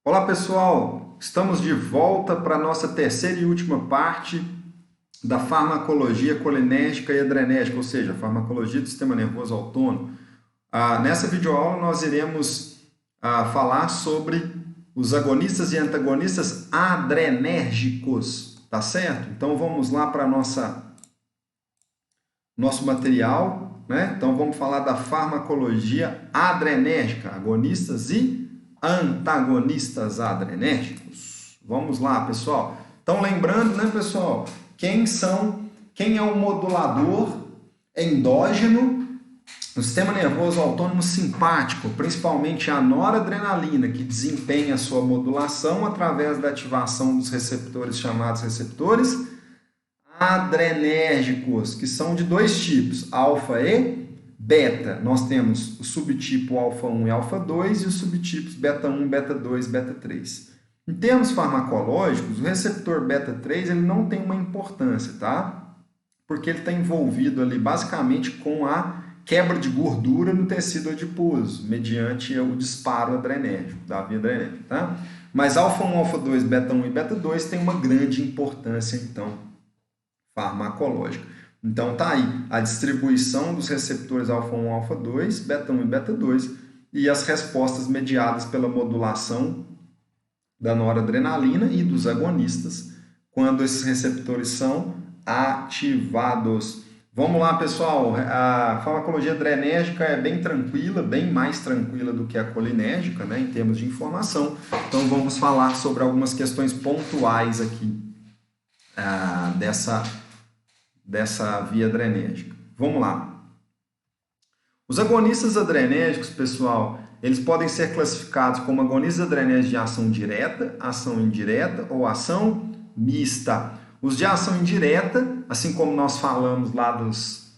Olá pessoal, estamos de volta para a nossa terceira e última parte da farmacologia colinérgica e adrenérgica, ou seja, farmacologia do sistema nervoso autônomo. Nessa videoaula nós iremos falar sobre os agonistas e antagonistas adrenérgicos, tá certo? Então vamos lá para nosso material, né? Então vamos falar da farmacologia adrenérgica, agonistas e antagonistas adrenérgicos. Vamos lá, pessoal. Então, lembrando, né, pessoal, quem é o modulador endógeno no sistema nervoso autônomo simpático, principalmente a noradrenalina, que desempenha a sua modulação através da ativação dos receptores chamados receptores adrenérgicos, que são de dois tipos, alfa e beta. Nós temos o subtipo alfa 1 e alfa 2 e os subtipos beta 1, beta 2, beta 3. Em termos farmacológicos, o receptor beta 3 ele não tem uma importância, tá? Porque ele está envolvido ali basicamente com a quebra de gordura no tecido adiposo, mediante o disparo adrenérgico, da via adrenérgica, tá? Mas alfa 1, alfa 2, beta 1 e beta 2 tem uma grande importância, então, farmacológica. Então tá aí a distribuição dos receptores alfa 1, alfa 2, beta 1 e beta 2 e as respostas mediadas pela modulação da noradrenalina e dos agonistas quando esses receptores são ativados. Vamos lá, pessoal. A farmacologia adrenérgica é bem tranquila, bem mais tranquila do que a colinérgica, né, em termos de informação. Então vamos falar sobre algumas questões pontuais aqui dessa via adrenérgica. Vamos lá. Os agonistas adrenérgicos, pessoal, eles podem ser classificados como agonistas adrenérgicos de ação direta, ação indireta ou ação mista. Os de ação indireta, assim como nós falamos lá dos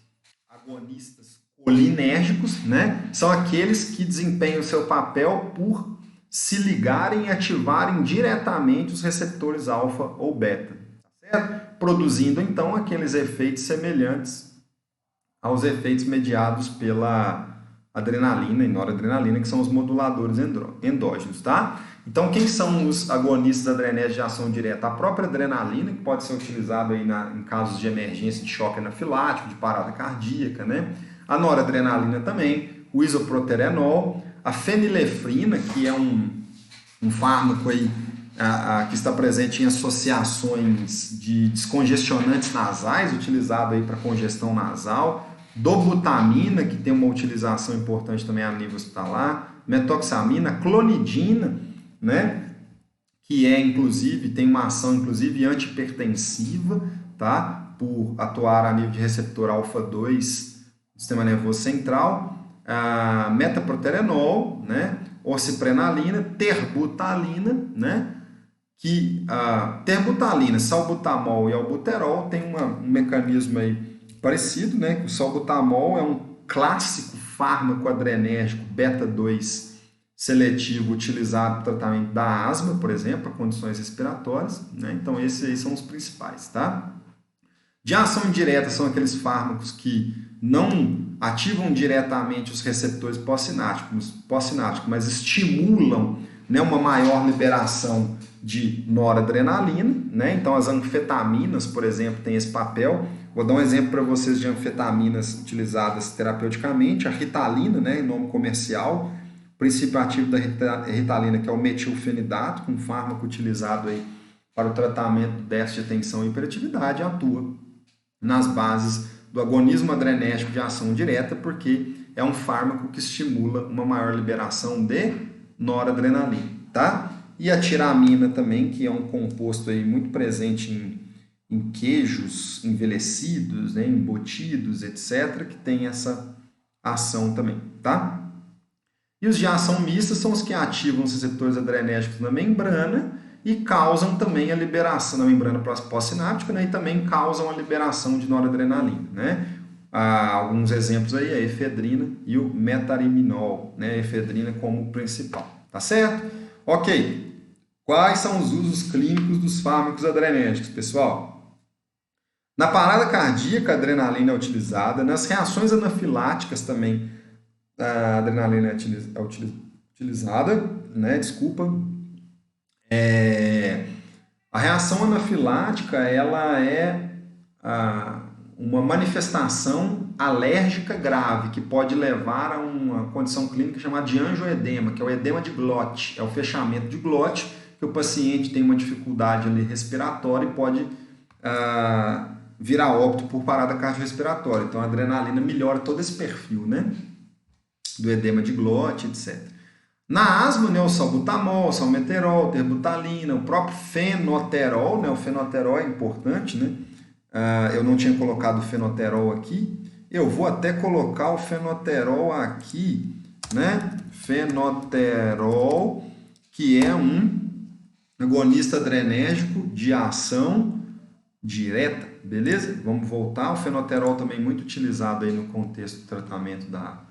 agonistas colinérgicos, né, são aqueles que desempenham seu papel por se ligarem e ativarem diretamente os receptores alfa ou beta, certo? Produzindo então aqueles efeitos semelhantes aos efeitos mediados pela adrenalina e noradrenalina, que são os moduladores endógenos, tá? Então, quem são os agonistas adrenérgicos de ação direta? A própria adrenalina, que pode ser utilizada aí em casos de emergência de choque anafilático, de parada cardíaca, né? A noradrenalina também, o isoproterenol, a fenilefrina, que é um fármaco aí que está presente em associações de descongestionantes nasais, utilizado aí para congestão nasal, dobutamina, que tem uma utilização importante também a nível hospitalar, metoxamina, clonidina, né, que tem uma ação inclusive antihipertensiva, tá, por atuar a nível de receptor alfa 2 do sistema nervoso central, metaproterenol, né, orcipreenalina, terbutalina, né, que a terbutalina, salbutamol e albuterol tem um mecanismo aí parecido, né? O salbutamol é um clássico fármaco adrenérgico beta 2 seletivo utilizado no tratamento da asma, por exemplo, para condições respiratórias, né? Então esses aí são os principais, tá? De ação indireta são aqueles fármacos que não ativam diretamente os receptores pós-sinápticos, mas estimulam, né, uma maior liberação de noradrenalina, né? Então as anfetaminas, por exemplo, têm esse papel. Vou dar um exemplo para vocês de anfetaminas utilizadas terapeuticamente. A Ritalina, né, em nome comercial, o princípio ativo da Ritalina, que é o metilfenidato, um fármaco utilizado aí para o tratamento do déficit de atenção e hiperatividade, atua nas bases do agonismo adrenérgico de ação direta, porque é um fármaco que estimula uma maior liberação de noradrenalina, tá? E a tiramina também, que é um composto aí muito presente em queijos envelhecidos, né, embutidos, etc., que tem essa ação também, tá? E os de ação mista são os que ativam os receptores adrenérgicos na membrana e causam também a liberação na membrana pós-sináptica, né, e também causam a liberação de noradrenalina, né? Alguns exemplos aí, a efedrina e o metariminol, né, a efedrina como principal, tá certo? Ok. Quais são os usos clínicos dos fármacos adrenérgicos, pessoal? Na parada cardíaca, a adrenalina é utilizada. Nas reações anafiláticas também, a adrenalina é utilizada, né? Desculpa. A reação anafilática ela é uma manifestação alérgica grave que pode levar a uma condição clínica chamada de angioedema, que é o edema de glote, é o fechamento de glote, que o paciente tem uma dificuldade ali respiratória e pode virar óbito por parada cardiorrespiratória. Então a adrenalina melhora todo esse perfil, né? Do edema de glote, etc. Na asma, né, o salbutamol, salmeterol, terbutalina, o próprio fenoterol, né, o fenoterol é importante, né? Eu não tinha colocado o fenoterol aqui, eu vou até colocar o fenoterol aqui, né? Fenoterol, que é um agonista adrenérgico de ação direta, beleza? Vamos voltar, o fenoterol também muito utilizado aí no contexto do tratamento da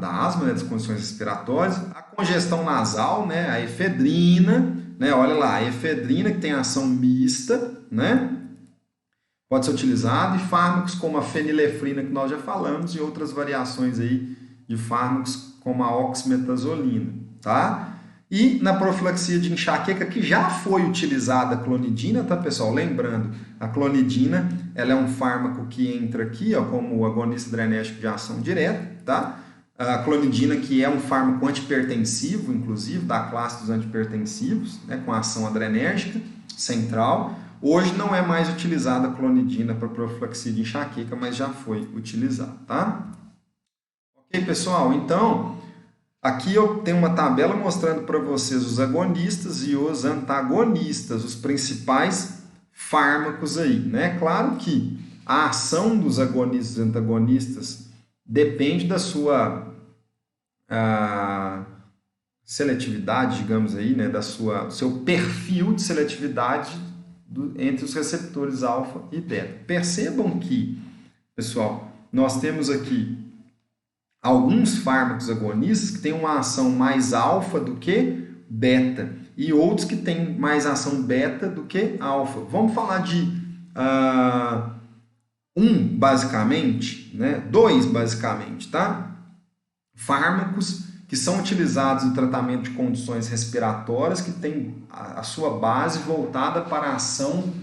asma, né, das condições respiratórias, a congestão nasal, né, a efedrina, né, olha lá, a efedrina que tem ação mista, né, pode ser utilizado, e fármacos como a fenilefrina que nós já falamos e outras variações aí de fármacos como a oxmetazolina, tá? E na profilaxia de enxaqueca, que já foi utilizada a clonidina, tá, pessoal? Lembrando, a clonidina ela é um fármaco que entra aqui, ó, como agonista adrenérgico de ação direta, tá? A clonidina, que é um fármaco antipertensivo, inclusive, da classe dos antipertensivos, né, com ação adrenérgica central. Hoje não é mais utilizada a clonidina para profilaxia de enxaqueca, mas já foi utilizada, tá? Ok, pessoal? Então, aqui eu tenho uma tabela mostrando para vocês os agonistas e os antagonistas, os principais fármacos aí, né? Claro que a ação dos agonistas e antagonistas depende da sua seletividade, digamos aí, né? Do seu perfil de seletividade entre os receptores alfa e beta. Percebam que, pessoal, nós temos aqui alguns fármacos agonistas que têm uma ação mais alfa do que beta e outros que têm mais ação beta do que alfa. Vamos falar de basicamente, né? Dois basicamente, tá? Fármacos que são utilizados no tratamento de condições respiratórias que têm a sua base voltada para a ação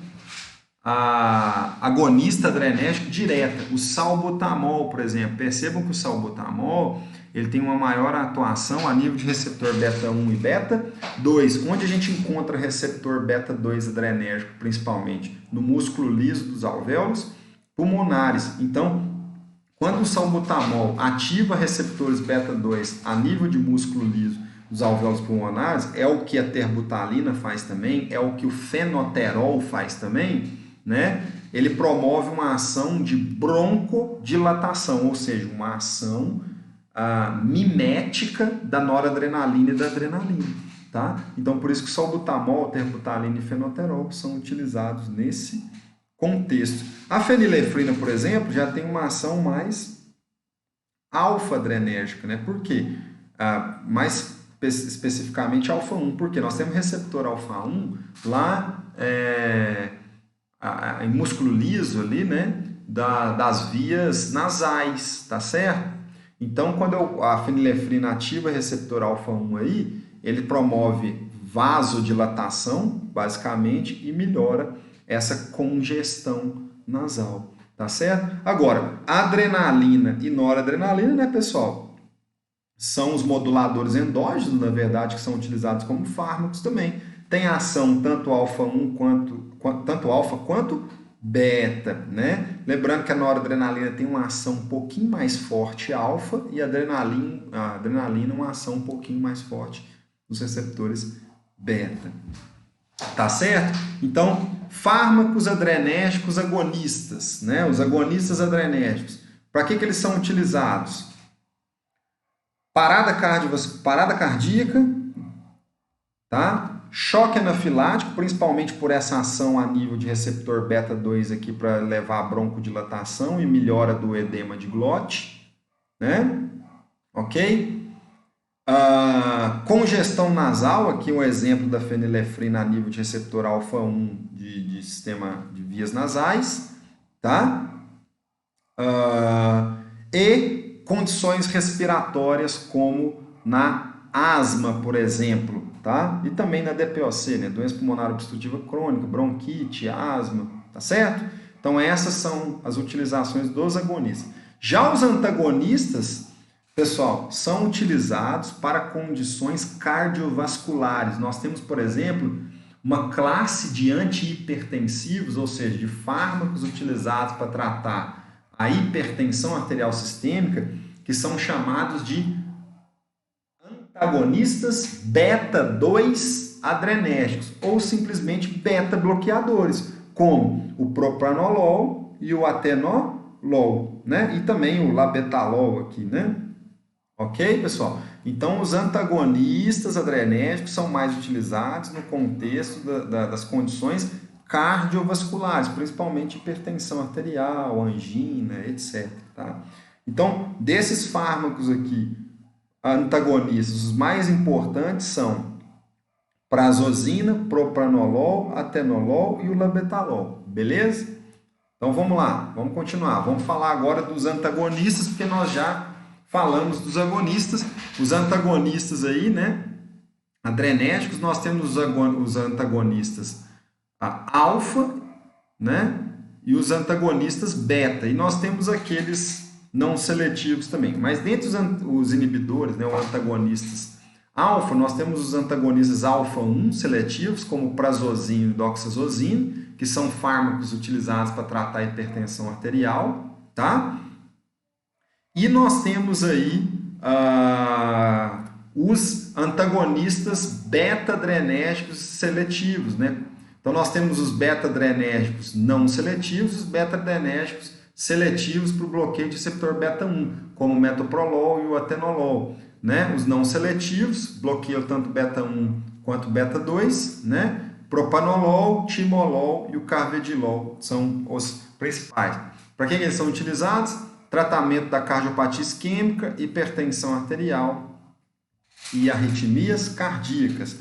agonista adrenérgico direta. O salbutamol, por exemplo. Percebam que o salbutamol ele tem uma maior atuação a nível de receptor beta 1 e beta 2. Onde a gente encontra receptor beta 2 adrenérgico, principalmente? No músculo liso dos alvéolos pulmonares. Então, quando o salbutamol ativa receptores beta 2 a nível de músculo liso dos alvéolos pulmonares, é o que a terbutalina faz também, é o que o fenoterol faz também, né? Ele promove uma ação de broncodilatação, ou seja, uma ação mimética da noradrenalina e da adrenalina, tá? Então, por isso que salbutamol, terbutalina e fenoterol são utilizados nesse contexto. A fenilefrina, por exemplo, já tem uma ação mais alfa-adrenérgica, né? Por quê? Mais especificamente alfa-1, porque nós temos receptor alfa-1 lá em músculo liso ali, né? Das vias nasais, tá certo? Então, quando a fenilefrina ativa receptor alfa-1 aí, ele promove vasodilatação, basicamente, e melhora essa congestão nasal, tá certo? Agora, adrenalina e noradrenalina, né, pessoal? São os moduladores endógenos, na verdade, que são utilizados como fármacos também. Tem ação tanto alfa-1 tanto alfa quanto beta, né? Lembrando que a noradrenalina tem uma ação um pouquinho mais forte alfa e a adrenalina uma ação um pouquinho mais forte nos receptores beta. Tá certo? Então, fármacos adrenérgicos agonistas, né? Os agonistas adrenérgicos. Para que eles são utilizados? Parada cardíaca, tá? Choque anafilático, principalmente por essa ação a nível de receptor beta 2 aqui para levar a broncodilatação e melhora do edema de glote, né? Ok? Congestão nasal, aqui um exemplo da fenilefrina a nível de receptor alfa-1 de sistema de vias nasais, tá? E condições respiratórias como na asma, por exemplo, tá? E também na DPOC, né? Doença pulmonar obstrutiva crônica, bronquite, asma, tá certo? Então essas são as utilizações dos agonistas. Já os antagonistas, pessoal, são utilizados para condições cardiovasculares. Nós temos, por exemplo, uma classe de antihipertensivos, ou seja, de fármacos utilizados para tratar a hipertensão arterial sistêmica, que são chamados de antagonistas beta-2 adrenérgicos, ou simplesmente beta-bloqueadores, como o propranolol e o atenolol, né? E também o labetalol aqui, né? Ok, pessoal? Então, os antagonistas adrenérgicos são mais utilizados no contexto das condições cardiovasculares, principalmente hipertensão arterial, angina, etc. Tá? Então, desses fármacos aqui, antagonistas, os mais importantes são prazosina, propranolol, atenolol e o labetalol, beleza? Então vamos lá, vamos continuar. Vamos falar agora dos antagonistas, porque nós já falamos dos agonistas. Os antagonistas aí, né? Adrenérgicos, nós temos os antagonistas alfa, né? E os antagonistas beta. E nós temos aqueles não seletivos também. Mas dentre os inibidores, né, os antagonistas alfa, nós temos os antagonistas alfa-1 seletivos, como o prazosino e doxazosino, que são fármacos utilizados para tratar a hipertensão arterial, tá? E nós temos aí os antagonistas beta-adrenérgicos seletivos, né? Então nós temos os beta-adrenérgicos não seletivos e os beta-adrenérgicos seletivos para o bloqueio de receptor beta-1, como o metoprolol e o atenolol, né? Os não seletivos bloqueiam tanto beta-1 quanto beta-2, né? Propanolol, timolol e o carvedilol são os principais. Para que eles são utilizados? Tratamento da cardiopatia isquêmica, hipertensão arterial e arritmias cardíacas.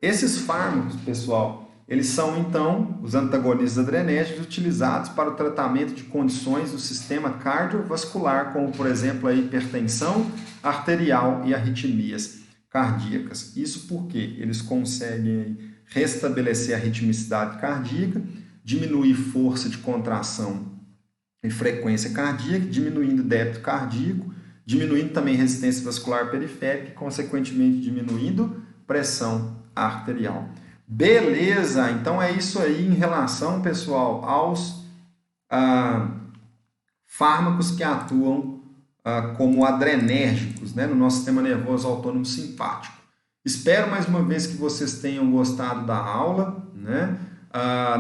Esses fármacos, pessoal, eles são, então, os antagonistas adrenérgicos utilizados para o tratamento de condições do sistema cardiovascular, como, por exemplo, a hipertensão arterial e arritmias cardíacas. Isso porque eles conseguem restabelecer a ritmicidade cardíaca, diminuir força de contração e frequência cardíaca, diminuindo o débito cardíaco, diminuindo também resistência vascular periférica e, consequentemente, diminuindo pressão arterial. Beleza, então é isso aí em relação, pessoal, aos fármacos que atuam como adrenérgicos, né, no nosso sistema nervoso autônomo simpático. Espero mais uma vez que vocês tenham gostado da aula, né?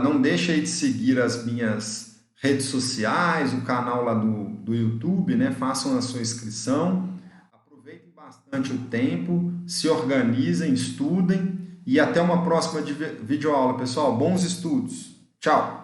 Não deixe aí de seguir as minhas redes sociais, o canal lá do YouTube, né? Façam a sua inscrição, aproveitem bastante o tempo, se organizem, estudem. E até uma próxima videoaula, pessoal. Bons estudos. Tchau!